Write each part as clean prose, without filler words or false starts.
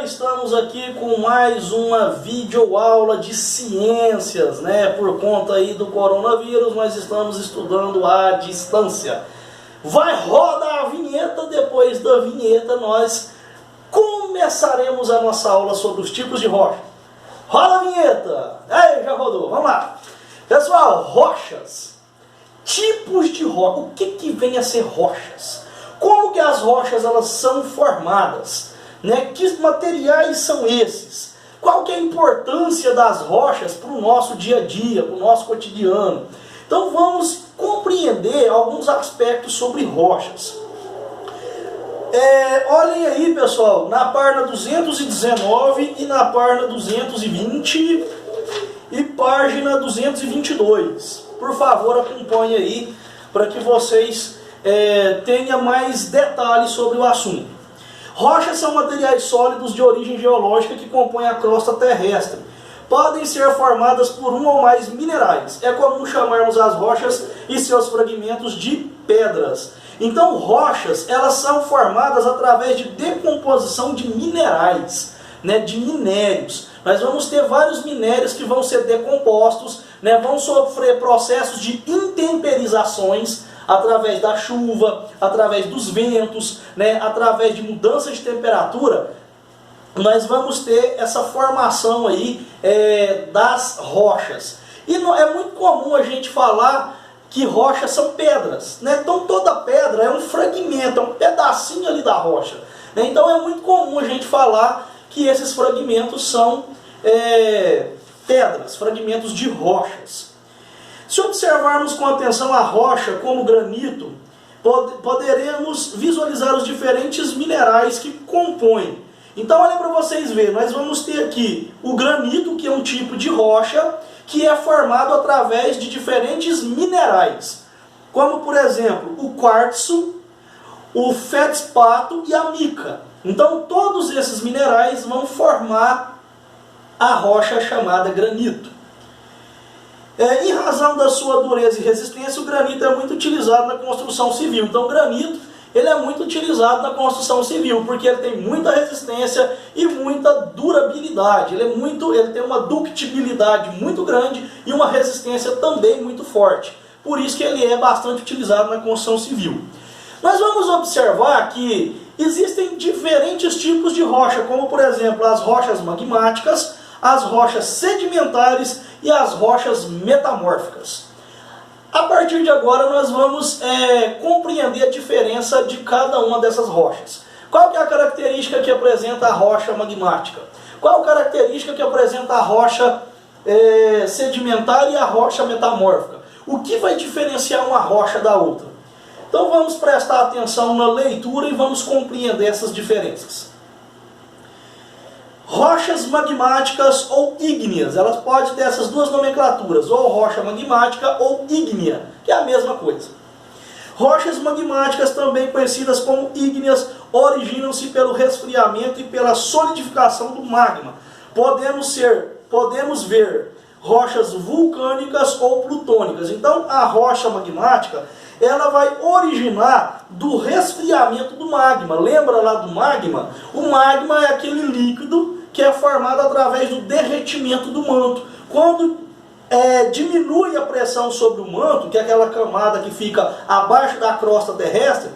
estamos aqui com mais uma videoaula de ciências, né? Por conta aí do coronavírus, nós estamos estudando à distância. Vai rodar a vinheta, depois da vinheta nós começaremos a nossa aula sobre os tipos de rocha. Roda a vinheta! Aí, já rodou, vamos lá. Pessoal, rochas, tipos de rocha. O que vem a ser rochas? Como que as rochas elas são formadas? Né? Que materiais são esses? Qual que é a importância das rochas para o nosso dia a dia, para o nosso cotidiano? Então vamos compreender alguns aspectos sobre rochas. Olhem aí, pessoal, na página 219 e na página 220 e página 222. Por favor, acompanhe aí para que vocês tenham mais detalhes sobre o assunto. Rochas são materiais sólidos de origem geológica que compõem a crosta terrestre. Podem ser formadas por um ou mais minerais. É comum chamarmos as rochas e seus fragmentos de pedras. Então, rochas, elas são formadas através de decomposição de minerais, né, de minérios. Nós vamos ter vários minérios que vão ser decompostos, né, vão sofrer processos de intemperizações, através da chuva, através dos ventos, né, através de mudança de temperatura, nós vamos ter essa formação aí das rochas. E é muito comum a gente falar que rochas são pedras, né? Então toda pedra é um fragmento, é um pedacinho ali da rocha, né? Então é muito comum a gente falar que esses fragmentos são pedras, fragmentos de rochas. Se observarmos com atenção a rocha como granito, poderemos visualizar os diferentes minerais que compõem. Então olha para vocês verem, nós vamos ter aqui o granito, que é um tipo de rocha, que é formado através de diferentes minerais, como por exemplo o quartzo, o feldspato e a mica. Então todos esses minerais vão formar a rocha chamada granito. Em razão da sua dureza e resistência, o granito é muito utilizado na construção civil. Então o granito ele é muito utilizado na construção civil, porque ele tem muita resistência e muita durabilidade. Ele tem uma ductibilidade muito grande e uma resistência também muito forte. Por isso que ele é bastante utilizado na construção civil. Nós vamos observar que existem diferentes tipos de rocha, como por exemplo as rochas magmáticas, as rochas sedimentares e as rochas metamórficas. A partir de agora nós vamos compreender a diferença de cada uma dessas rochas. Qual que é a característica que apresenta a rocha magmática? Qual a característica que apresenta a rocha sedimentar e a rocha metamórfica? O que vai diferenciar uma rocha da outra? Então vamos prestar atenção na leitura e vamos compreender essas diferenças. Rochas magmáticas ou ígneas, elas podem ter essas duas nomenclaturas, ou rocha magmática ou ígnea, que é a mesma coisa. Rochas magmáticas, também conhecidas como ígneas, originam-se pelo resfriamento e pela solidificação do magma. Podemos ver rochas vulcânicas ou plutônicas. Então a rocha magmática ela vai originar do resfriamento do magma. Lembra lá do magma? O magma é aquele líquido que é formado através do derretimento do manto. Quando diminui a pressão sobre o manto, que é aquela camada que fica abaixo da crosta terrestre,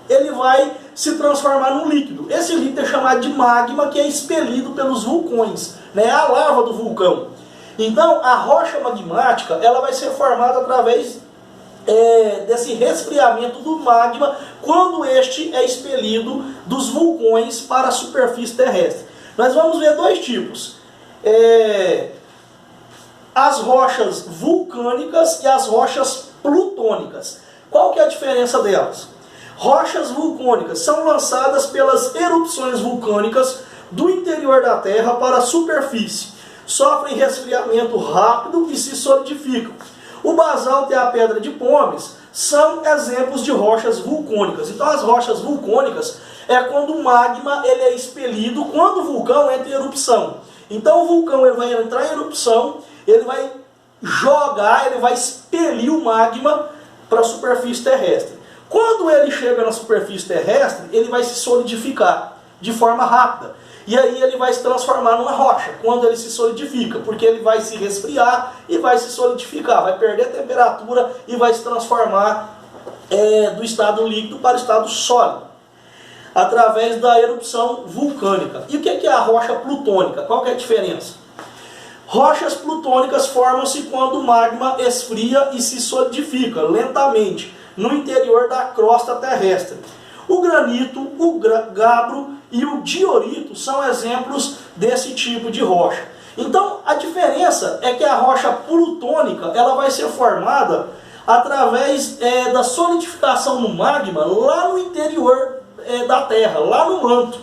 ele vai se transformar num líquido. Esse líquido é chamado de magma, que é expelido pelos vulcões, né? A lava do vulcão. Então a rocha magmática ela vai ser formada através desse resfriamento do magma, quando este é expelido dos vulcões para a superfície terrestre. Nós vamos ver dois tipos. As rochas vulcânicas e as rochas plutônicas. Qual que é a diferença delas? Rochas vulcânicas são lançadas pelas erupções vulcânicas do interior da Terra para a superfície. Sofrem resfriamento rápido e se solidificam. O basalto e a pedra de pómez são exemplos de rochas vulcânicas. Então as rochas vulcânicas é quando o magma ele é expelido, quando o vulcão entra em erupção. Então o vulcão ele vai entrar em erupção, ele vai jogar, ele vai expelir o magma para a superfície terrestre. Quando ele chega na superfície terrestre, ele vai se solidificar. de forma rápida. E aí ele vai se transformar numa rocha, quando ele se solidifica, porque ele vai se resfriar e vai se solidificar, vai perder temperatura e vai se transformar do estado líquido para o estado sólido, através da erupção vulcânica. E o que é a rocha plutônica? Qual que é a diferença? Rochas plutônicas formam-se quando o magma esfria e se solidifica lentamente no interior da crosta terrestre. O granito, o gabro e o diorito são exemplos desse tipo de rocha. Então, a diferença é que a rocha plutônica ela vai ser formada através da solidificação no magma lá no interior da Terra, lá no manto.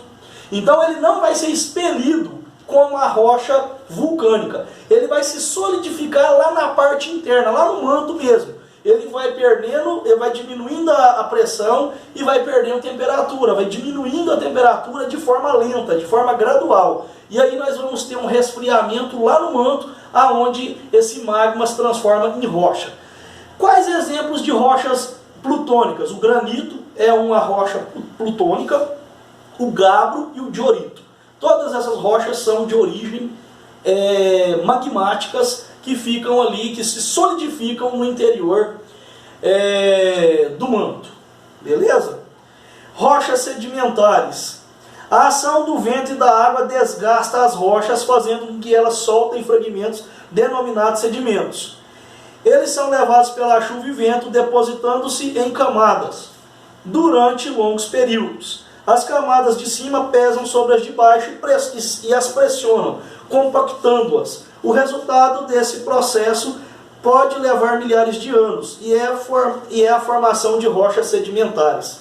Então, ele não vai ser expelido como a rocha vulcânica. Ele vai se solidificar lá na parte interna, lá no manto mesmo. Ele vai perdendo, ele vai diminuindo a pressão e vai perdendo temperatura, vai diminuindo a temperatura de forma lenta, de forma gradual. E aí nós vamos ter um resfriamento lá no manto, aonde esse magma se transforma em rocha. Quais exemplos de rochas plutônicas? O granito é uma rocha plutônica, o gabro e o diorito. Todas essas rochas são de origem magmáticas, que ficam ali, que se solidificam no interior do manto. Beleza? Rochas sedimentares. A ação do vento e da água desgasta as rochas, fazendo com que elas soltem fragmentos denominados sedimentos. Eles são levados pela chuva e vento, depositando-se em camadas durante longos períodos. As camadas de cima pesam sobre as de baixo e as pressionam, compactando-as. O resultado desse processo pode levar milhares de anos e é a formação de rochas sedimentares.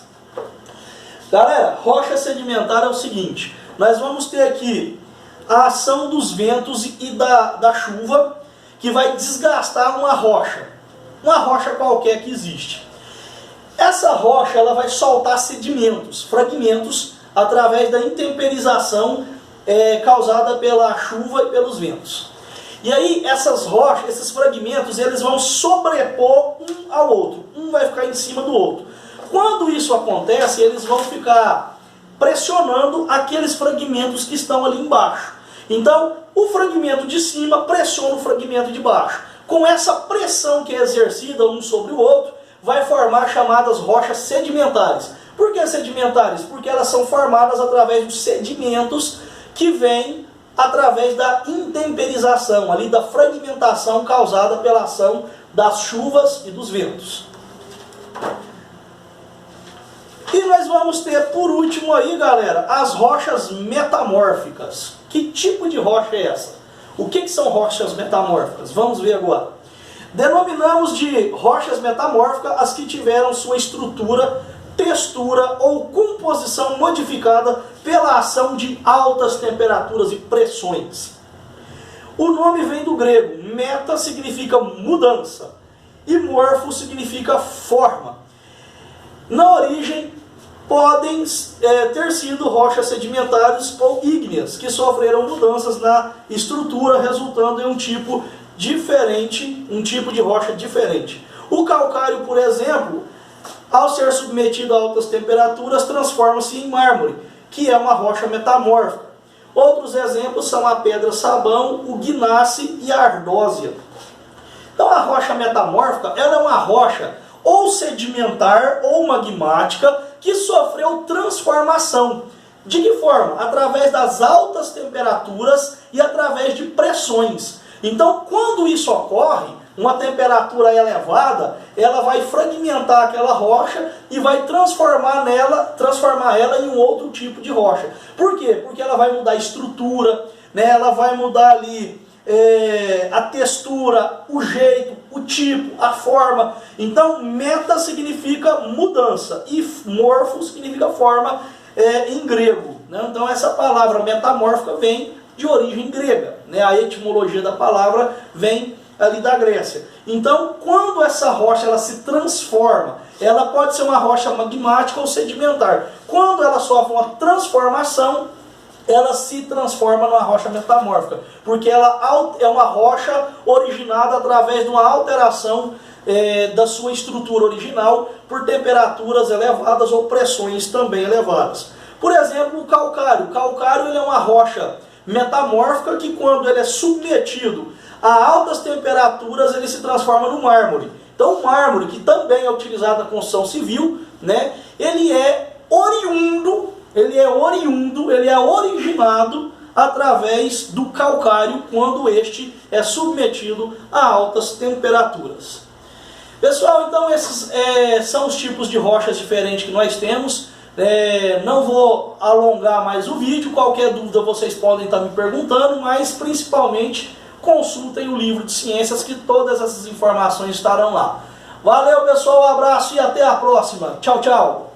Galera, rocha sedimentar é o seguinte: nós vamos ter aqui a ação dos ventos e da chuva, que vai desgastar uma rocha qualquer que existe. Essa rocha ela vai soltar sedimentos, fragmentos, através da intemperização causada pela chuva e pelos ventos. E aí essas rochas, esses fragmentos, eles vão sobrepor um ao outro. Um vai ficar em cima do outro. Quando isso acontece, eles vão ficar pressionando aqueles fragmentos que estão ali embaixo. Então, o fragmento de cima pressiona o fragmento de baixo. Com essa pressão que é exercida um sobre o outro, vai formar chamadas rochas sedimentares. Por que sedimentares? Porque elas são formadas através dos sedimentos que vêm através da intemperização, ali da fragmentação causada pela ação das chuvas e dos ventos. E nós vamos ter, por último aí, galera, as rochas metamórficas. Que tipo de rocha é essa? O que são rochas metamórficas? Vamos ver agora. Denominamos de rochas metamórficas as que tiveram sua estrutura, textura ou composição modificada pela ação de altas temperaturas e pressões. O nome vem do grego. Meta significa mudança e morfo significa forma. Na origem, podem ter sido rochas sedimentares ou ígneas, que sofreram mudanças na estrutura, resultando em um tipo de rocha diferente. O calcário, por exemplo, ao ser submetido a altas temperaturas, transforma-se em mármore, que é uma rocha metamórfica. Outros exemplos são a pedra-sabão, o gnasse e a ardósia. Então a rocha metamórfica ela é uma rocha ou sedimentar ou magmática que sofreu transformação. De que forma? Através das altas temperaturas e através de pressões. Então, quando isso ocorre, uma temperatura elevada, ela vai fragmentar aquela rocha e vai transformar ela em um outro tipo de rocha. Por quê? Porque ela vai mudar a estrutura, né? Ela vai mudar ali a textura, o jeito, o tipo, a forma. Então, meta significa mudança e morfo significa forma em grego, né? Então, essa palavra metamórfica vem de origem grega, né? A etimologia da palavra vem ali da Grécia. Então, quando essa rocha ela se transforma, ela pode ser uma rocha magmática ou sedimentar. Quando ela sofre uma transformação, ela se transforma numa rocha metamórfica, porque ela é uma rocha originada através de uma alteração da sua estrutura original por temperaturas elevadas ou pressões também elevadas. Por exemplo, o calcário. rocha metamórfica que, quando ele é submetido a altas temperaturas, ele se transforma no mármore. Então o mármore, que também é utilizado na construção civil, né, ele é originado através do calcário quando este é submetido a altas temperaturas. Pessoal, então esses são os tipos de rochas diferentes que nós temos. Não vou alongar mais o vídeo, qualquer dúvida vocês podem estar me perguntando, mas principalmente consultem o livro de ciências que todas essas informações estarão lá. Valeu pessoal, um abraço e até a próxima. Tchau, tchau.